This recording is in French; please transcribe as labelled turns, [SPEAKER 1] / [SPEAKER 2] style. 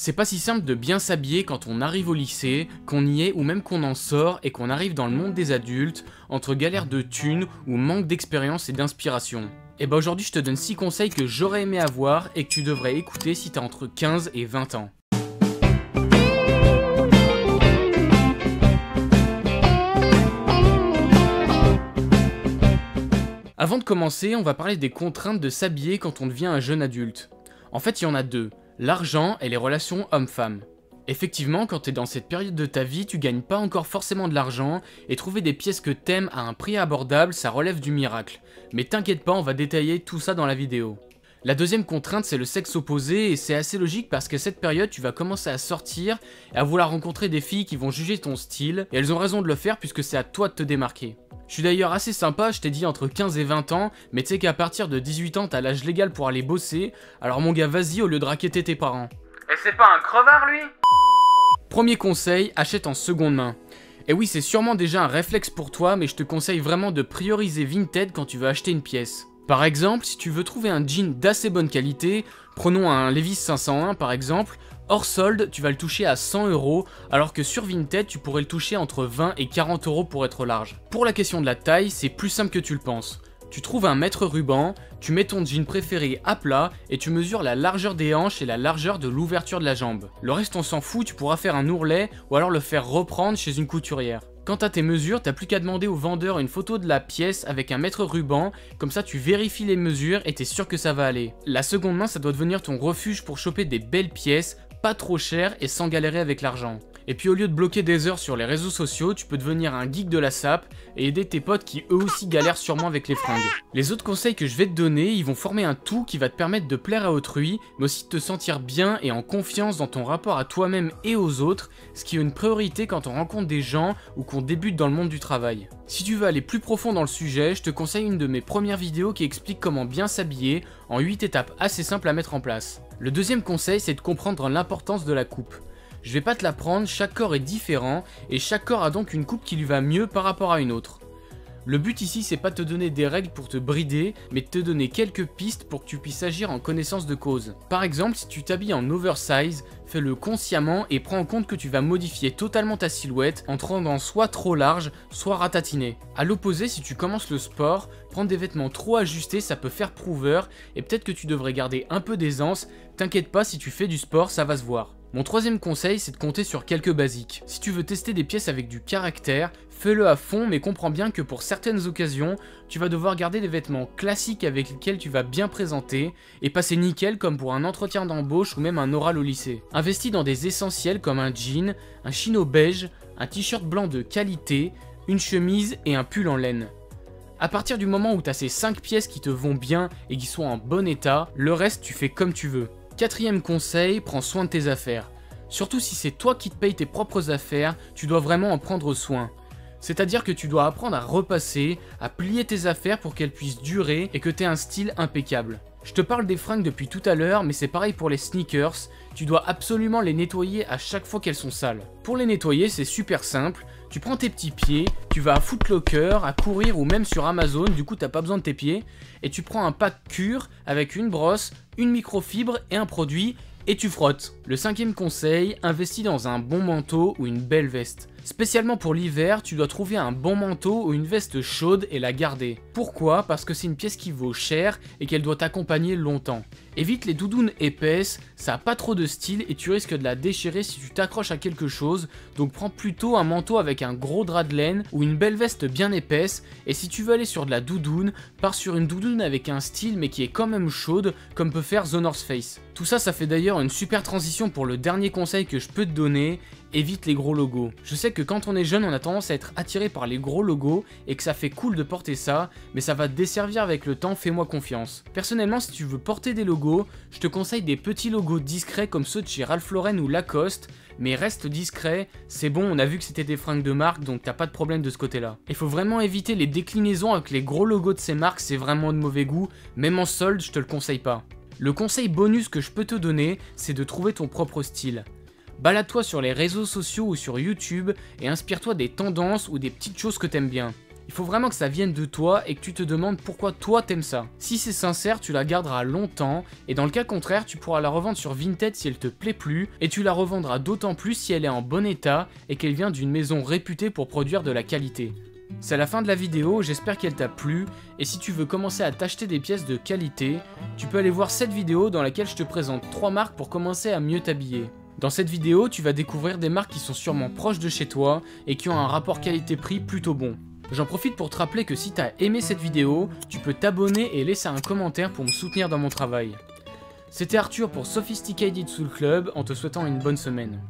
[SPEAKER 1] C'est pas si simple de bien s'habiller quand on arrive au lycée, qu'on y est ou même qu'on en sort et qu'on arrive dans le monde des adultes, entre galère de thunes ou manque d'expérience et d'inspiration. Et bah aujourd'hui je te donne 6 conseils que j'aurais aimé avoir et que tu devrais écouter si t'as entre 15 et 20 ans. Avant de commencer, on va parler des contraintes de s'habiller quand on devient un jeune adulte. En fait, il y en a deux, l'argent et les relations homme-femme. Effectivement, quand t'es dans cette période de ta vie, tu gagnes pas encore forcément de l'argent, et trouver des pièces que t'aimes à un prix abordable, ça relève du miracle. Mais t'inquiète pas, on va détailler tout ça dans la vidéo. La deuxième contrainte, c'est le sexe opposé, et c'est assez logique parce qu'à cette période, tu vas commencer à sortir et à vouloir rencontrer des filles qui vont juger ton style, et elles ont raison de le faire puisque c'est à toi de te démarquer. Je suis d'ailleurs assez sympa, je t'ai dit entre 15 et 20 ans, mais tu sais qu'à partir de 18 ans, t'as l'âge légal pour aller bosser, alors mon gars, vas-y au lieu de raqueter tes parents.
[SPEAKER 2] Et c'est pas un crevard lui?
[SPEAKER 1] Premier conseil, achète en seconde main. Et oui, c'est sûrement déjà un réflexe pour toi, mais je te conseille vraiment de prioriser Vinted quand tu veux acheter une pièce. Par exemple, si tu veux trouver un jean d'assez bonne qualité, prenons un Levi's 501 par exemple, hors solde, tu vas le toucher à 100 €, alors que sur Vinted, tu pourrais le toucher entre 20 et 40 € pour être large. Pour la question de la taille, c'est plus simple que tu le penses. Tu trouves un mètre ruban, tu mets ton jean préféré à plat et tu mesures la largeur des hanches et la largeur de l'ouverture de la jambe. Le reste on s'en fout, tu pourras faire un ourlet ou alors le faire reprendre chez une couturière. Quant à tes mesures, t'as plus qu'à demander au vendeur une photo de la pièce avec un mètre ruban, comme ça tu vérifies les mesures et t'es sûr que ça va aller. La seconde main, ça doit devenir ton refuge pour choper des belles pièces, pas trop chères et sans galérer avec l'argent. Et puis au lieu de bloquer des heures sur les réseaux sociaux, tu peux devenir un geek de la sape et aider tes potes qui eux aussi galèrent sûrement avec les fringues. Les autres conseils que je vais te donner, ils vont former un tout qui va te permettre de plaire à autrui, mais aussi de te sentir bien et en confiance dans ton rapport à toi-même et aux autres, ce qui est une priorité quand on rencontre des gens ou qu'on débute dans le monde du travail. Si tu veux aller plus profond dans le sujet, je te conseille une de mes premières vidéos qui explique comment bien s'habiller en 8 étapes assez simples à mettre en place. Le deuxième conseil, c'est de comprendre l'importance de la coupe. Je vais pas te l'apprendre, chaque corps est différent et chaque corps a donc une coupe qui lui va mieux par rapport à une autre. Le but ici c'est pas de te donner des règles pour te brider, mais de te donner quelques pistes pour que tu puisses agir en connaissance de cause. Par exemple, si tu t'habilles en oversize, fais-le consciemment et prends en compte que tu vas modifier totalement ta silhouette en te rendant soit trop large, soit ratatiné. A l'opposé, si tu commences le sport, prendre des vêtements trop ajustés ça peut faire prouveur et peut-être que tu devrais garder un peu d'aisance, t'inquiète pas si tu fais du sport ça va se voir. Mon troisième conseil, c'est de compter sur quelques basiques. Si tu veux tester des pièces avec du caractère, fais-le à fond, mais comprends bien que pour certaines occasions, tu vas devoir garder des vêtements classiques avec lesquels tu vas bien présenter et passer nickel comme pour un entretien d'embauche ou même un oral au lycée. Investis dans des essentiels comme un jean, un chino beige, un t-shirt blanc de qualité, une chemise et un pull en laine. À partir du moment où tu as ces 5 pièces qui te vont bien et qui sont en bon état, le reste tu fais comme tu veux. Quatrième conseil, prends soin de tes affaires. Surtout si c'est toi qui te payes tes propres affaires, tu dois vraiment en prendre soin. C'est-à-dire que tu dois apprendre à repasser, à plier tes affaires pour qu'elles puissent durer et que tu aies un style impeccable. Je te parle des fringues depuis tout à l'heure, mais c'est pareil pour les sneakers, tu dois absolument les nettoyer à chaque fois qu'elles sont sales. Pour les nettoyer, c'est super simple, tu prends tes petits pieds, tu vas à Foot Locker, à Courir ou même sur Amazon, du coup t'as pas besoin de tes pieds, et tu prends un pack cure avec une brosse, une microfibre et un produit, et tu frottes. Le cinquième conseil, investis dans un bon manteau ou une belle veste. Spécialement pour l'hiver, tu dois trouver un bon manteau ou une veste chaude et la garder. Pourquoi? Parce que c'est une pièce qui vaut cher et qu'elle doit t'accompagner longtemps. Évite les doudounes épaisses, ça a pas trop de style et tu risques de la déchirer si tu t'accroches à quelque chose, donc prends plutôt un manteau avec un gros drap de laine ou une belle veste bien épaisse, et si tu veux aller sur de la doudoune, pars sur une doudoune avec un style mais qui est quand même chaude, comme peut faire The North Face. Tout ça, ça fait d'ailleurs une super transition pour le dernier conseil que je peux te donner, évite les gros logos. Je sais que quand on est jeune, on a tendance à être attiré par les gros logos et que ça fait cool de porter ça, mais ça va te desservir avec le temps, fais-moi confiance. Personnellement, si tu veux porter des logos, je te conseille des petits logos discrets comme ceux de chez Ralph Lauren ou Lacoste, mais reste discret, c'est bon, on a vu que c'était des fringues de marque, donc t'as pas de problème de ce côté-là. Il faut vraiment éviter les déclinaisons avec les gros logos de ces marques, c'est vraiment de mauvais goût, même en solde, je te le conseille pas. Le conseil bonus que je peux te donner, c'est de trouver ton propre style. Balade-toi sur les réseaux sociaux ou sur YouTube et inspire-toi des tendances ou des petites choses que t'aimes bien. Il faut vraiment que ça vienne de toi et que tu te demandes pourquoi toi t'aimes ça. Si c'est sincère, tu la garderas longtemps, et dans le cas contraire, tu pourras la revendre sur Vinted si elle te plaît plus, et tu la revendras d'autant plus si elle est en bon état et qu'elle vient d'une maison réputée pour produire de la qualité. C'est la fin de la vidéo, j'espère qu'elle t'a plu, et si tu veux commencer à t'acheter des pièces de qualité, tu peux aller voir cette vidéo dans laquelle je te présente 3 marques pour commencer à mieux t'habiller. Dans cette vidéo, tu vas découvrir des marques qui sont sûrement proches de chez toi et qui ont un rapport qualité-prix plutôt bon. J'en profite pour te rappeler que si t'as aimé cette vidéo, tu peux t'abonner et laisser un commentaire pour me soutenir dans mon travail. C'était Arthur pour Sophisticated Soul Club en te souhaitant une bonne semaine.